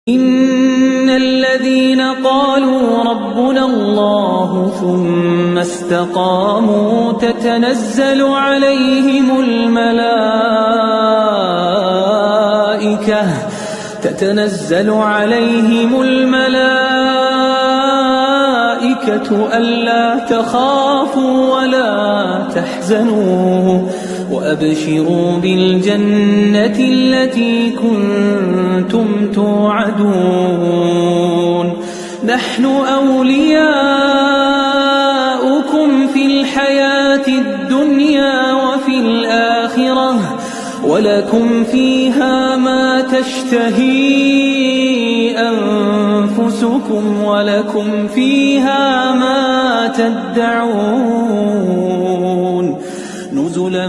إن الذين قالوا ربنا الله ثم استقاموا تتنزل عليهم الملائكة ألا تخافوا ولا تحزنوا وأبشروا بالجنة التي كنتم توعدون نحن أولياؤكم في الحياة الدنيا وفي الآخرة ولكم فيها ما تشتهي أنفسكم ولكم فيها ما تدعون نزلا